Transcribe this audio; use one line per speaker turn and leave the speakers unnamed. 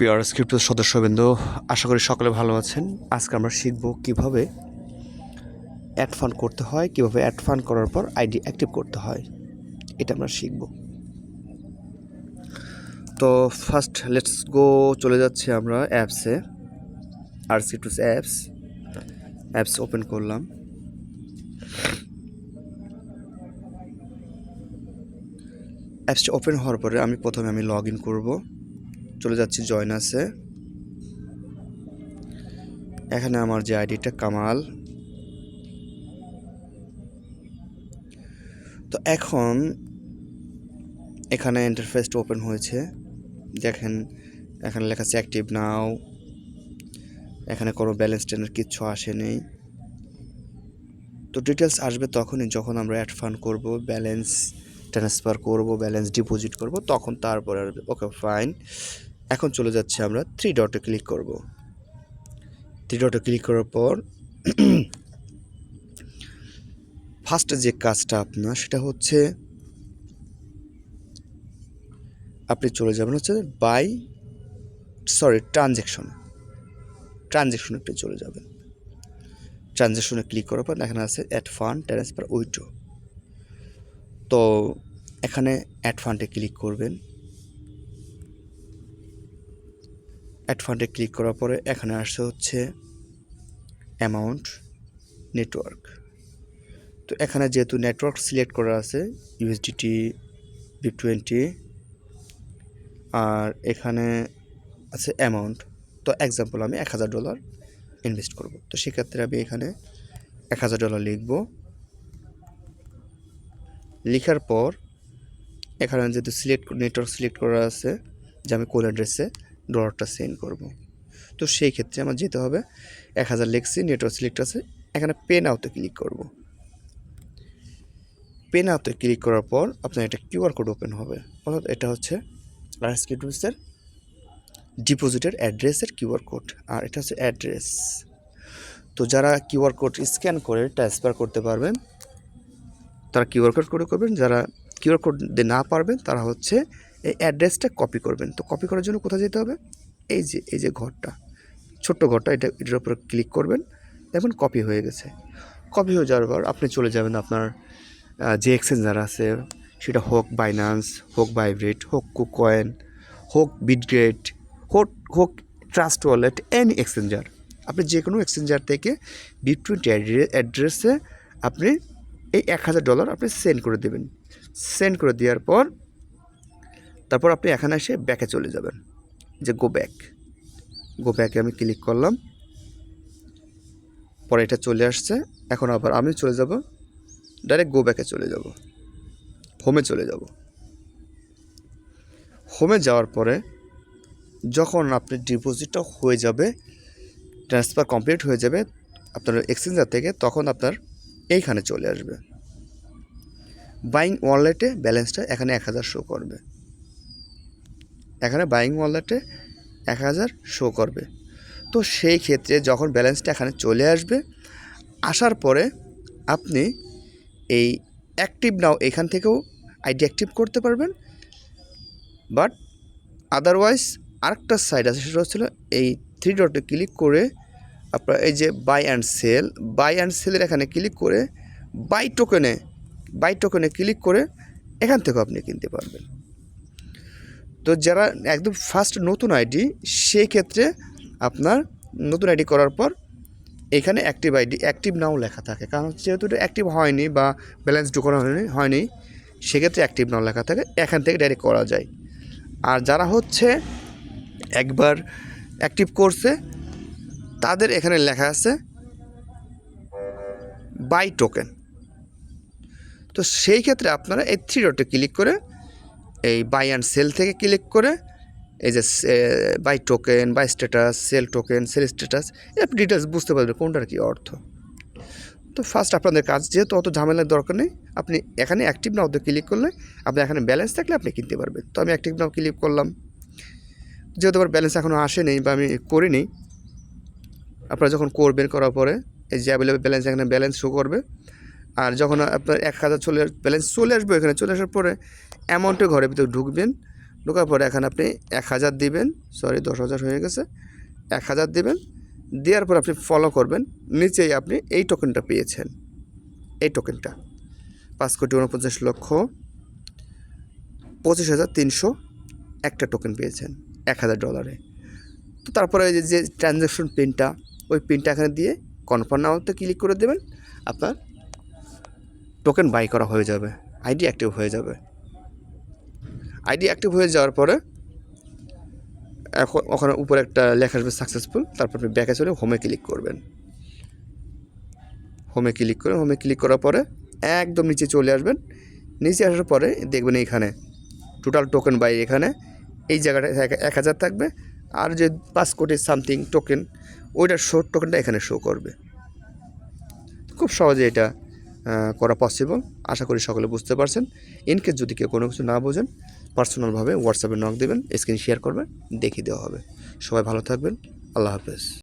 সুপ্রিয় স্ক্রিপ্ট সদস্যবৃন্দ, আশা করি সকলে ভালো আছেন। আজকে আমরা শিখব কিভাবে অ্যাড ফান্ড করতে হয়, কিভাবে অ্যাড ফান্ড করার পর আইডি অ্যাক্টিভ করতে হয়, এটা আমরা শিখব। তো ফার্স্ট লেটস গো, চলে যাচ্ছে আমরা অ্যাপসে, স্ক্রিপ্ট অ্যাপস ওপেন করলাম। অ্যাপসটা ওপেন হওয়ার পরে প্রথমে আমি লগ ইন করবো। চলে যাচ্ছি জয়েনাসে। এখানে আমার যে আইডিটা কামাল। তো এখন এখানে ইন্টারফেসটা ওপেন হয়েছে, দেখেন এখানে লেখা আছে অ্যাক্টিভ নাও। এখানে কোনো ব্যালেন্স টেনের কিচ্ছু আসেনি। তো ডিটেলস আসবে তখনই যখন আমরা অ্যাড ফান্ড করব, ব্যালেন্স ট্রান্সফার করব, ব্যালেন্স ডিপোজিট করব, তখন তারপরে আসবে। Okay fine. এখন চলে যাচ্ছে আমরা 3 ডটে ক্লিক করব। 3 ডটে ক্লিক করার পর ফার্স্ট যে কাজটা আপনার, সেটা হচ্ছে আপনি চলে যাবেন হচ্ছে ট্রানজ্যাকশনে আপনি চলে যাবেন। ট্রানজ্যাকশনে ক্লিক করার পর এখানে আছে অ্যাড ফান্ড ট্রান্সফার উইথড্র। তো এখানে অ্যাড ফান্ডে ক্লিক করবেন। অ্যাড ফান্ডে ক্লিক করার পরে এখানে আসছে হচ্ছে অ্যামাউন্ট, নেটওয়ার্ক। তো এখানে যেহেতু নেটওয়ার্ক সিলেক্ট করা আছে ইউএসডিটি, BIP20, আর এখানে আছে অ্যামাউন্ট। তো এক্সাম্পল আমি $1000 ইনভেস্ট করব। তো সেক্ষেত্রে আমি এখানে $1000 লিখব। লেখার পর এখানে যেহেতু নেটওয়ার্ক সিলেক্ট করা আছে যে আমি কোন অ্যাড্রেসে ডলারটা সেন্ড করব, তো সেই ক্ষেত্রে আমার যেতে হবে 1000 লিখছি, নেটওয়ার্ক সিলেক্ট আছে, এখানে পে নাওতে ক্লিক করব। পে নাওতে ক্লিক করার পর আপনার একটা কিউআর কোড ওপেন হবে, অর্থাৎ এটা হচ্ছে স্ক্রিপ্টের ডিপোজিটের অ্যাড্রেসের কিউআর কোড, আর এটা হচ্ছে অ্যাড্রেস। তো যারা কিউআর কোড স্ক্যান করে ট্রান্সফার করতে পারবেন তারা কিউআর কোড করে করবেন, যারা কিউআর কোড দিতে না পারবেন তারা হচ্ছে এই অ্যাড্রেসটা কপি করবেন। তো কপি করার জন্য কোথায় যেতে হবে, এই যে ঘরটা, ছোট্ট ঘরটা, এটার উপরে ক্লিক করবেন। দেখুন কপি হয়ে গেছে। কপি হয়ে যাওয়ার পর আপনি চলে যাবেন আপনার যে এক্সচেঞ্জার আছে, সেটা হোক বাইন্যান্স, হোক বাইবিট, হোক কুকয়েন, হোক বিটগেট, হোক ট্রাস্ট ওয়ালেট, এনি এক্সচেঞ্জার। আপনি যে কোনো এক্সচেঞ্জার থেকে BIP20 অ্যাড্রেসে আপনি এই $1000 আপনি সেন্ড করে দেবেন। সেন্ড করে দেওয়ার পর তারপর আপনি এখানে এসে ব্যাকে চলে যাবেন, যে গো ব্যাকে আমি ক্লিক করলাম। পরে এটা চলে আসছে। এখন আবার আমি চলে যাব, ডাইরেক্ট গো ব্যাকে চলে যাব, হোমে চলে যাব। হোমে যাওয়ার পরে যখন আপনি ডিপোজিটটা হয়ে যাবে, ট্রান্সফার কমপ্লিট হয়ে যাবে আপনার এক্সচেঞ্জার থেকে, তখন আপনার এইখানে চলে আসবে বাইং ওয়ালেটে ব্যালেন্সটা এখানে 1000 শো করবে। এখানে বাইং ওয়ালেটে 1000 শো করবে। তো সেই ক্ষেত্রে যখন ব্যালেন্সটা এখানে চলে আসবে, আসার পরে আপনি এই অ্যাক্টিভ নাও এখান থেকেও আইডি অ্যাক্টিভ করতে পারবেন। বাট আদারওয়াইজ আরেকটা সাইড আছে, সেটা হচ্ছিল এই 3 ডটে ক্লিক করে আপনার এই যে বাই অ্যান্ড সেলের এখানে ক্লিক করে বাই টোকেনে ক্লিক করে এখান থেকেও আপনি কিনতে পারবেন। তো যারা একদম ফার্স্ট নতুন আইডি, সেই ক্ষেত্রে আপনার নতুন আইডি করার পর এখানে অ্যাক্টিভ নাও লেখা থাকে, কারণ যেহেতু এটা অ্যাক্টিভ হয়নি বা ব্যালেন্স ঢোকানো হয়নি, সেক্ষেত্রে অ্যাক্টিভ নাও লেখা থাকে, এখান থেকে ডাইরেক্ট করা যায়। আর যারা হচ্ছে একবার অ্যাক্টিভ করছে, তাদের এখানে লেখা আছে বাই টোকেন। তো সেই ক্ষেত্রে আপনারা এই 3 ডটে ক্লিক করে এই বাই অ্যান্ড সেল থেকে ক্লিক করে এই যে buy token, buy status, sell token, sell status, আপনি ডিটেলস বুঝতে পারবেন কোনটার কী অর্থ। তো ফার্স্ট আপনাদের কাজ, যেহেতু অত ঝামেলার দরকার নেই, আপনি এখানে অ্যাক্টিভ নাওতে ক্লিক করলে আপনার এখানে ব্যালেন্স থাকলে আপনি কিনতে পারবেন। তো আমি অ্যাক্টিভ নাও ক্লিক করলাম, যেহেতু আমার ব্যালেন্স এখনও আসেনি বা আমি করিনি। আপনারা যখন করবেন, করার পরে এই যে অ্যাভেলেবল ব্যালেন্স, এখানে ব্যালেন্স শো করবে। আর যখন আপনার 1000 ব্যালেন্স চলে আসবে, এখানে চলে আসার পরে অ্যামাউন্টের ঘরের ভিতরে ঢুকবেন, ঢোকার পরে এখানে আপনি 1000 দিবেন, সরি 10,000 হয়ে গেছে, 1000 দিবেন। দেওয়ার পর আপনি ফলো করবেন, নিচেই আপনি এই টোকেনটা পেয়েছেন, এই টোকেনটা 5,49,25,300 একটা টোকেন পেয়েছেন $1,000। তো তারপরে ওই যে ট্রানজ্যাকশন পিনটা, ওই পিনটা এখানে দিয়ে কনফার্ম নাওতে ক্লিক করে দেবেন, আপনার টোকেন বাই করা হয়ে যাবে, আইডি অ্যাক্টিভ হয়ে যাবে। আইডি অ্যাক্টিভ হয়ে যাওয়ার পরে এখন ওখানে উপরে একটা লেখা আসবে সাকসেসফুল, তারপর আপনি ব্যাকে চলে হোমে ক্লিক করবেন। হোমে ক্লিক করার পরে একদম নিচে চলে আসবেন। নিচে আসার পরে দেখবেন এইখানে টোটাল টোকেন বাই, এখানে এই জায়গাটায় 1000 থাকবে, আর যে 5 কোটি সামথিং টোকেন, ওইটার টোকেনটা এখানে শো করবে। খুব সহজে এটা করা পসিবল। আশা করি সকলে বুঝতে পারছেন। ইনকেস যদি কেউ কোনো কিছু না বোঝেন, পার্সোনালভাবে হোয়াটসঅ্যাপে নক দেবেন, স্ক্রিন শেয়ার করবেন, দেখিয়ে দেওয়া হবে। সবাই ভালো থাকবেন। আল্লাহ হাফেজ।